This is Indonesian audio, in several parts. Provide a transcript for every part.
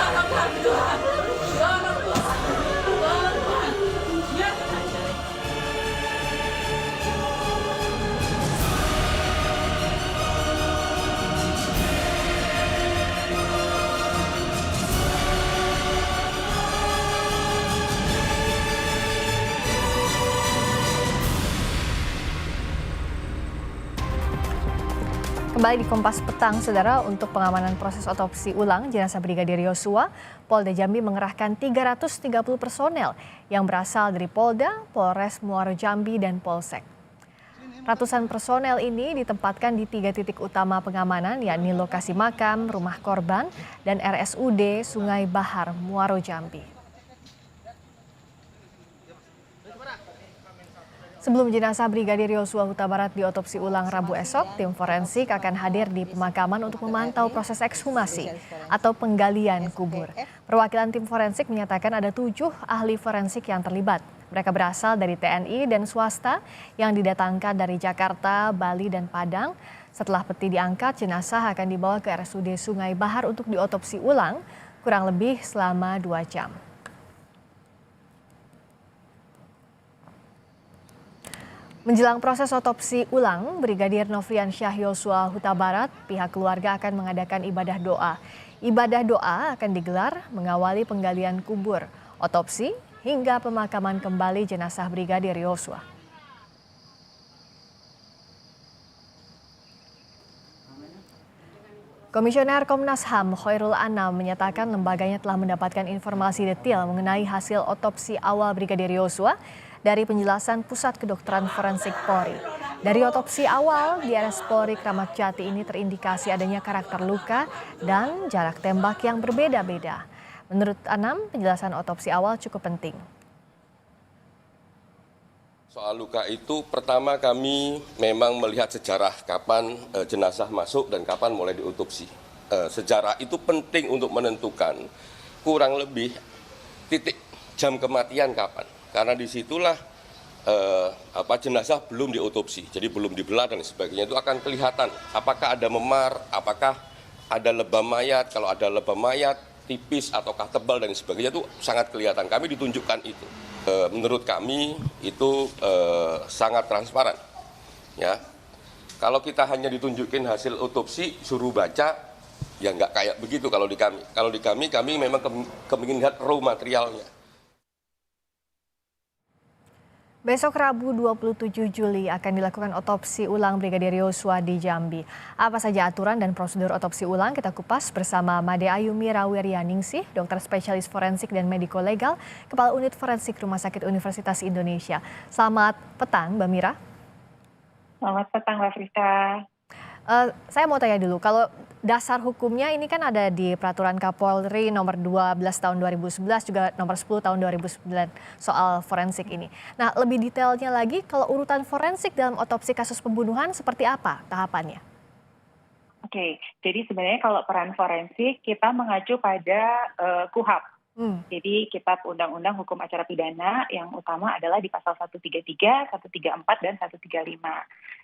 Tolong Tuhan, tolong Tuhan, tolong Tuhan. Biarkan aja. Kembali di Kompas Petang, Saudara, untuk pengamanan proses otopsi ulang jenazah Brigadir Yosua, Polda Jambi mengerahkan 330 personel yang berasal dari Polda, Polres Muaro Jambi, dan Polsek. Ratusan personel ini ditempatkan di 3 titik utama pengamanan, yakni lokasi makam, rumah korban, dan RSUD Sungai Bahar, Muaro Jambi. Sebelum jenazah Brigadir Yosua Huta Barat diotopsi ulang Rabu esok, tim forensik akan hadir di pemakaman untuk memantau proses ekshumasi atau penggalian kubur. Perwakilan tim forensik menyatakan ada 7 ahli forensik yang terlibat. Mereka berasal dari TNI dan swasta yang didatangkan dari Jakarta, Bali, dan Padang. Setelah peti diangkat, jenazah akan dibawa ke RSUD Sungai Bahar untuk diotopsi ulang kurang lebih selama 2 jam. Menjelang proses otopsi ulang Brigadir Nofrian Syah Yosua Huta Barat, pihak keluarga akan mengadakan ibadah doa. Ibadah doa akan digelar mengawali penggalian kubur, otopsi, hingga pemakaman kembali jenazah Brigadir Yosua. Komisioner Komnas HAM Khairul Anam menyatakan lembaganya telah mendapatkan informasi detail mengenai hasil otopsi awal Brigadir Yosua dari penjelasan Pusat Kedokteran Forensik Polri. Dari otopsi awal di RS Polri Kramat Jati ini terindikasi adanya karakter luka dan jarak tembak yang berbeda-beda. Menurut Anam, penjelasan otopsi awal cukup penting. Soal luka itu pertama kami memang melihat sejarah kapan jenazah masuk dan kapan mulai diotopsi. Sejarah itu penting untuk menentukan kurang lebih titik jam kematian kapan. Karena disitulah jenazah belum diotopsi, jadi belum dibelah dan sebagainya, itu akan kelihatan apakah ada memar, apakah ada lebam mayat. Kalau ada lebam mayat tipis ataukah tebal dan sebagainya itu sangat kelihatan. Kami ditunjukkan itu. Menurut kami itu sangat transparan. Ya, kalau kita hanya ditunjukin hasil otopsi suruh baca, ya nggak kayak begitu kalau di kami. Kalau di kami memang kepingin lihat raw materialnya. Besok Rabu 27 Juli akan dilakukan otopsi ulang Brigadir Yosua di Jambi. Apa saja aturan dan prosedur otopsi ulang kita kupas bersama Made Ayumi Rawerianingsih, dokter spesialis forensik dan mediko legal, Kepala Unit Forensik Rumah Sakit Universitas Indonesia. Selamat petang, Mbak Mira. Selamat petang, Mbak Frika. Saya mau tanya dulu, kalau dasar hukumnya ini kan ada di Peraturan Kapolri nomor 12 tahun 2011 juga nomor 10 tahun 2009 soal forensik ini. Nah, lebih detailnya lagi, kalau urutan forensik dalam otopsi kasus pembunuhan seperti apa tahapannya? Oke, jadi sebenarnya kalau peran forensik kita mengacu pada KUHAP. Jadi Kitab Undang-Undang Hukum Acara Pidana yang utama adalah di pasal 133, 134, dan 135.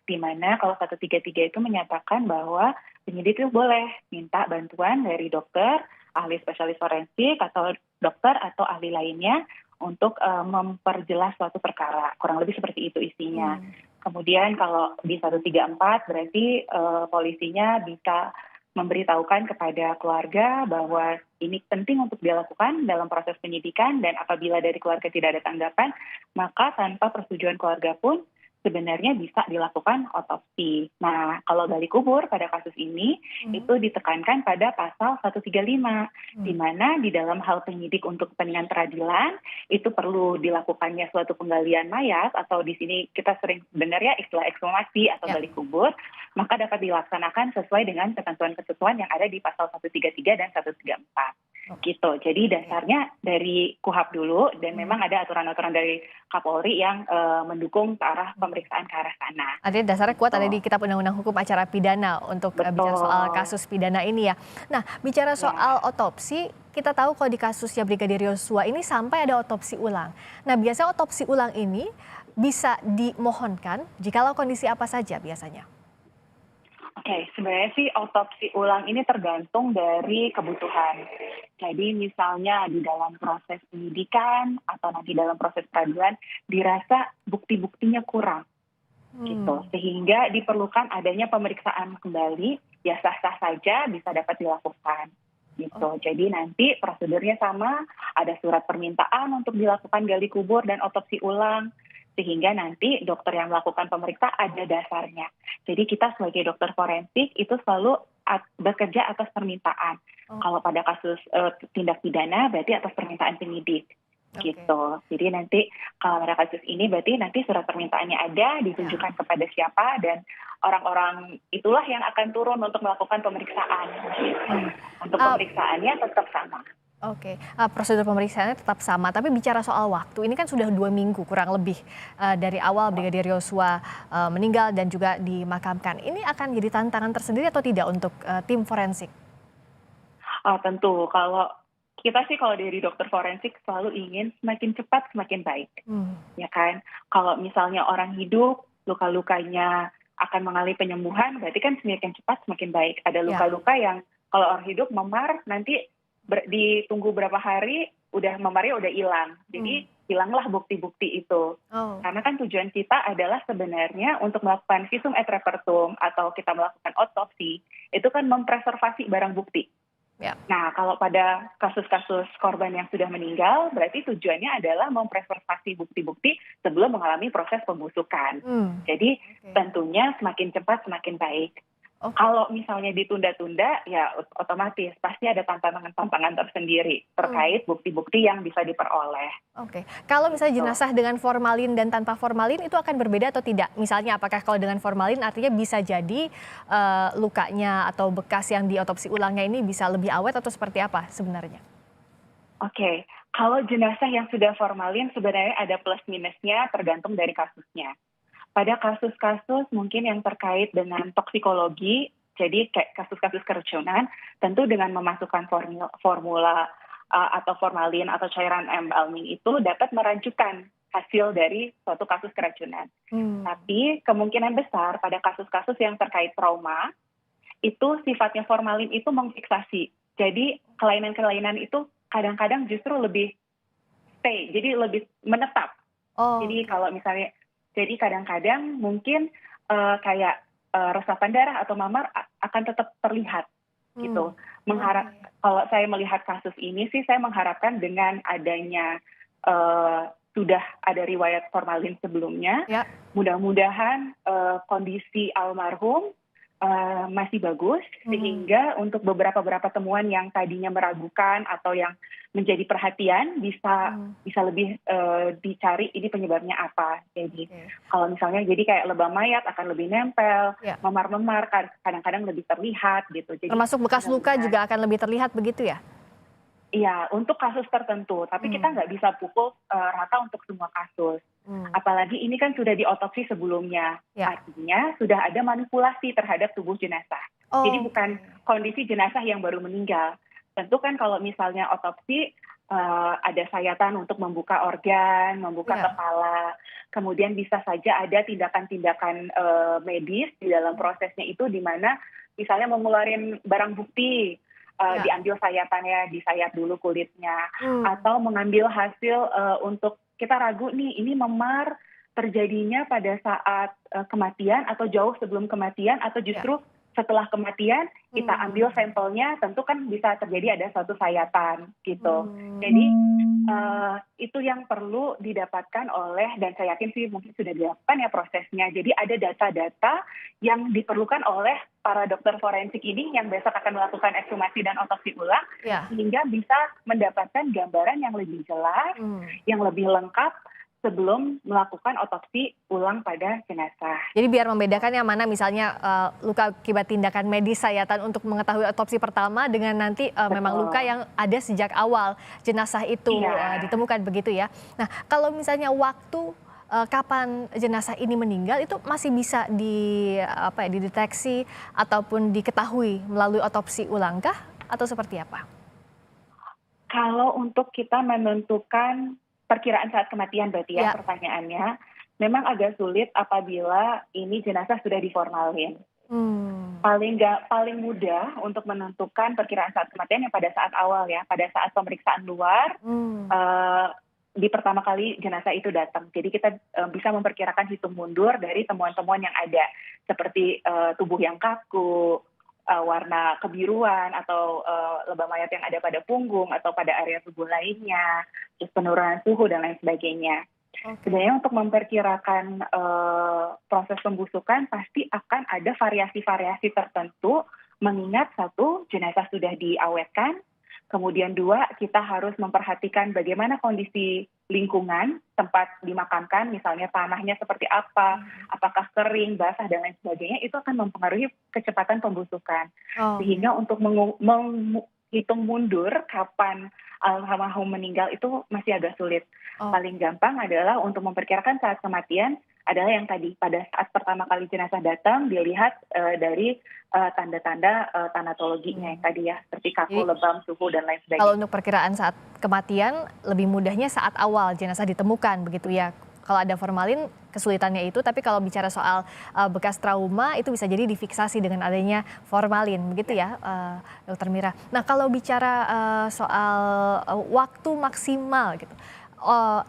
Di mana kalau 133 itu menyatakan bahwa penyidik itu boleh minta bantuan dari dokter, ahli spesialis forensik, atau dokter atau ahli lainnya untuk memperjelas suatu perkara. Kurang lebih seperti itu isinya. Kemudian kalau di 134 berarti polisinya bisa memberitahukan kepada keluarga bahwa ini penting untuk dilakukan dalam proses penyidikan, dan apabila dari keluarga tidak ada tanggapan, maka tanpa persetujuan keluarga pun sebenarnya bisa dilakukan otopsi. Nah, kalau gali kubur pada kasus ini itu ditekankan pada pasal 135, di mana di dalam hal penyidik untuk kepentingan peradilan itu perlu dilakukannya suatu penggalian mayat, atau di sini kita sering dengar ya istilah ekshumasi atau gali kubur, maka dapat dilaksanakan sesuai dengan ketentuan-ketentuan yang ada di pasal 133 dan 134. Gitu. Jadi dasarnya dari KUHAP dulu, dan memang ada aturan-aturan dari Kapolri yang mendukung ke arah pemeriksaan ke arah sana. Artinya dasarnya kuat ada di Kitab Undang-Undang Hukum Acara Pidana untuk bicara soal kasus pidana ini ya. Nah, bicara soal otopsi, kita tahu kalau di kasusnya Brigadir Yosua ini sampai ada otopsi ulang. Nah, biasanya otopsi ulang ini bisa dimohonkan jikalau kondisi apa saja biasanya? Oke, sebenarnya sih otopsi ulang ini tergantung dari kebutuhan. Jadi misalnya di dalam proses penyidikan atau nanti dalam proses peradilan dirasa bukti-buktinya kurang gitu. Sehingga diperlukan adanya pemeriksaan kembali, ya sah-sah saja bisa dapat dilakukan gitu. Jadi nanti prosedurnya sama, ada surat permintaan untuk dilakukan gali kubur dan otopsi ulang, sehingga nanti dokter yang melakukan pemeriksa ada dasarnya. Jadi kita sebagai dokter forensik itu selalu bekerja atas permintaan. Kalau pada kasus tindak pidana berarti atas permintaan penyidik. Gitu. Jadi nanti kalau pada kasus ini berarti nanti surat permintaannya ada, ditunjukkan kepada siapa, dan orang-orang itulah yang akan turun untuk melakukan pemeriksaan. Untuk pemeriksaannya tetap sama. Oke, prosedur pemeriksaannya tetap sama, tapi bicara soal waktu, ini kan sudah 2 minggu kurang lebih dari awal Brigadir Yosua meninggal dan juga dimakamkan. Ini akan jadi tantangan tersendiri atau tidak untuk tim forensik? Tentu, kalau kita sih kalau dari dokter forensik selalu ingin semakin cepat semakin baik, ya kan? Kalau misalnya orang hidup, luka-lukanya akan mengalami penyembuhan, berarti kan semakin cepat semakin baik. Ada luka-luka yang kalau orang hidup memar, nanti ditunggu berapa hari udah memarnya udah hilang, jadi hilanglah bukti-bukti itu. Karena kan tujuan kita adalah sebenarnya untuk melakukan visum et repertum atau kita melakukan otopsi itu kan mempreservasi barang bukti. Nah, kalau pada kasus-kasus korban yang sudah meninggal, berarti tujuannya adalah mempreservasi bukti-bukti sebelum mengalami proses pembusukan. Jadi tentunya semakin cepat semakin baik. Kalau misalnya ditunda-tunda, ya otomatis pasti ada tantangan-tantangan tersendiri terkait bukti-bukti yang bisa diperoleh. Oke, kalau misalnya jenazah dengan formalin dan tanpa formalin itu akan berbeda atau tidak? Misalnya apakah kalau dengan formalin artinya bisa jadi lukanya atau bekas yang diotopsi ulangnya ini bisa lebih awet atau seperti apa sebenarnya? Oke, kalau jenazah yang sudah formalin sebenarnya ada plus minusnya tergantung dari kasusnya. Pada kasus-kasus mungkin yang terkait dengan toksikologi, jadi kayak kasus-kasus keracunan, tentu dengan memasukkan formula atau formalin atau cairan embalming itu dapat merajukan hasil dari suatu kasus keracunan. Tapi kemungkinan besar pada kasus-kasus yang terkait trauma, itu sifatnya formalin itu memfiksasi. Jadi kelainan-kelainan itu kadang-kadang justru lebih stay, jadi lebih menetap. Jadi kalau misalnya, jadi kadang-kadang mungkin kayak resapan darah atau mamar akan tetap terlihat gitu. Kalau saya melihat kasus ini sih saya mengharapkan dengan adanya sudah ada riwayat formalin sebelumnya, mudah-mudahan kondisi almarhum masih bagus sehingga untuk beberapa temuan yang tadinya meragukan atau yang menjadi perhatian bisa lebih dicari ini penyebabnya apa. Jadi kalau misalnya jadi kayak lebam mayat akan lebih nempel, memar-memar kadang-kadang lebih terlihat gitu. Jadi termasuk bekas luka juga akan lebih terlihat begitu ya? Iya, untuk kasus tertentu, tapi kita nggak bisa pukul rata untuk semua kasus. Apalagi ini kan sudah diotopsi sebelumnya, artinya sudah ada manipulasi terhadap tubuh jenazah. Jadi bukan kondisi jenazah yang baru meninggal. Tentu kan kalau misalnya otopsi ada sayatan untuk membuka organ, membuka kepala, kemudian bisa saja ada tindakan-tindakan medis di dalam prosesnya itu di mana misalnya mengeluarkan barang bukti. Diambil sayatannya, disayat dulu kulitnya, atau mengambil hasil untuk kita ragu nih ini memar terjadinya pada saat kematian atau jauh sebelum kematian atau justru setelah kematian kita ambil sampelnya, tentu kan bisa terjadi ada suatu sayatan gitu. Jadi itu yang perlu didapatkan oleh, dan saya yakin sih mungkin sudah dilakukan ya prosesnya. Jadi ada data-data yang diperlukan oleh para dokter forensik ini yang besok akan melakukan ekshumasi dan otopsi ulang, sehingga bisa mendapatkan gambaran yang lebih jelas, yang lebih lengkap sebelum melakukan otopsi ulang pada jenazah. Jadi biar membedakan yang mana misalnya luka akibat tindakan medis sayatan untuk mengetahui otopsi pertama dengan nanti memang luka yang ada sejak awal jenazah itu ditemukan begitu ya. Nah kalau misalnya waktu kapan jenazah ini meninggal itu masih bisa dideteksi ataupun diketahui melalui otopsi ulang kah atau seperti apa? Kalau untuk kita menentukan perkiraan saat kematian berarti pertanyaannya, memang agak sulit apabila ini jenazah sudah diformalin. Paling mudah untuk menentukan perkiraan saat kematian yang pada saat awal ya, pada saat pemeriksaan luar, di pertama kali jenazah itu datang. Jadi kita bisa memperkirakan hitung mundur dari temuan-temuan yang ada, seperti tubuh yang kaku, warna kebiruan, atau lebam mayat yang ada pada punggung atau pada area tubuh lainnya, terus penurunan suhu dan lain sebagainya. Sebenarnya untuk memperkirakan proses pembusukan pasti akan ada variasi-variasi tertentu, mengingat satu, jenazah sudah diawetkan, kemudian dua, kita harus memperhatikan bagaimana kondisi lingkungan tempat dimakamkan, misalnya tanahnya seperti apa, apakah kering, basah, dan lain sebagainya, itu akan mempengaruhi kecepatan pembusukan. Sehingga untuk menghitung mundur kapan almarhum meninggal itu masih agak sulit. Paling gampang adalah untuk memperkirakan saat kematian adalah yang tadi, pada saat pertama kali jenazah datang, dilihat dari tanda-tanda tanatologinya yang tadi ya, seperti kaku, lebam, suhu, dan lain sebagainya. Kalau untuk perkiraan saat kematian, lebih mudahnya saat awal jenazah ditemukan, begitu ya. Kalau ada formalin, kesulitannya itu, tapi kalau bicara soal bekas trauma, itu bisa jadi difiksasi dengan adanya formalin, begitu ya, Dokter Mira. Nah, kalau bicara soal waktu maksimal gitu,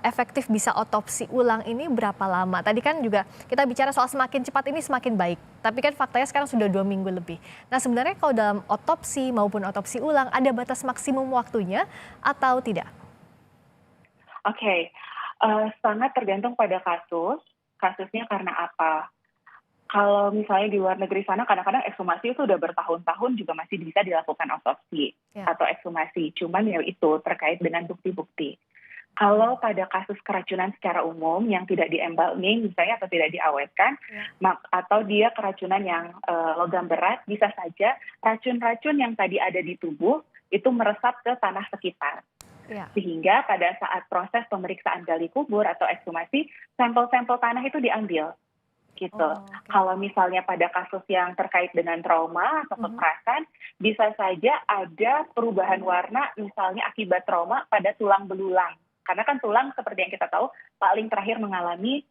efektif bisa otopsi ulang ini berapa lama? Tadi kan juga kita bicara soal semakin cepat ini semakin baik, tapi kan faktanya sekarang sudah 2 minggu lebih. Nah, sebenarnya kalau dalam otopsi maupun otopsi ulang, ada batas maksimum waktunya atau tidak? Sangat tergantung pada kasusnya karena apa. Kalau misalnya di luar negeri sana, kadang-kadang ekshumasi itu udah bertahun-tahun juga masih bisa dilakukan otopsi atau ekshumasi. Cuman ya itu terkait dengan bukti-bukti. Kalau pada kasus keracunan secara umum yang tidak di-embalming misalnya atau tidak diawetkan, atau dia keracunan yang logam berat, bisa saja racun-racun yang tadi ada di tubuh itu meresap ke tanah sekitar. Sehingga pada saat proses pemeriksaan gali kubur atau ekshumasi, sampel-sampel tanah itu diambil. Gitu. Kalau misalnya pada kasus yang terkait dengan trauma atau kekerasan, bisa saja ada perubahan warna misalnya akibat trauma pada tulang belulang. Karena kan tulang seperti yang kita tahu paling terakhir mengalami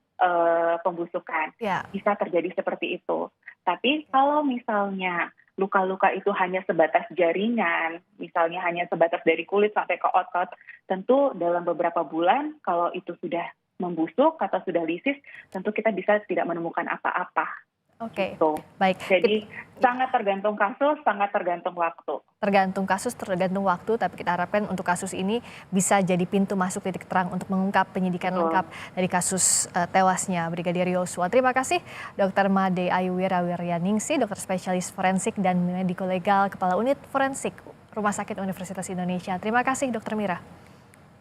pembusukan. Bisa terjadi seperti itu. Tapi kalau misalnya luka-luka itu hanya sebatas jaringan, misalnya hanya sebatas dari kulit sampai ke otot, tentu dalam beberapa bulan kalau itu sudah membusuk atau sudah lisis, tentu kita bisa tidak menemukan apa-apa. Gitu. Baik. Jadi sangat tergantung kasus, sangat tergantung waktu. Tergantung kasus, tergantung waktu, tapi kita harapkan untuk kasus ini bisa jadi pintu masuk titik terang untuk mengungkap penyidikan lengkap dari kasus tewasnya Brigadir Yosua. Terima kasih Dr. Made Ayu Wiryaningsih, dokter spesialis forensik dan mediko legal, Kepala Unit Forensik Rumah Sakit Universitas Indonesia. Terima kasih Dr. Mira.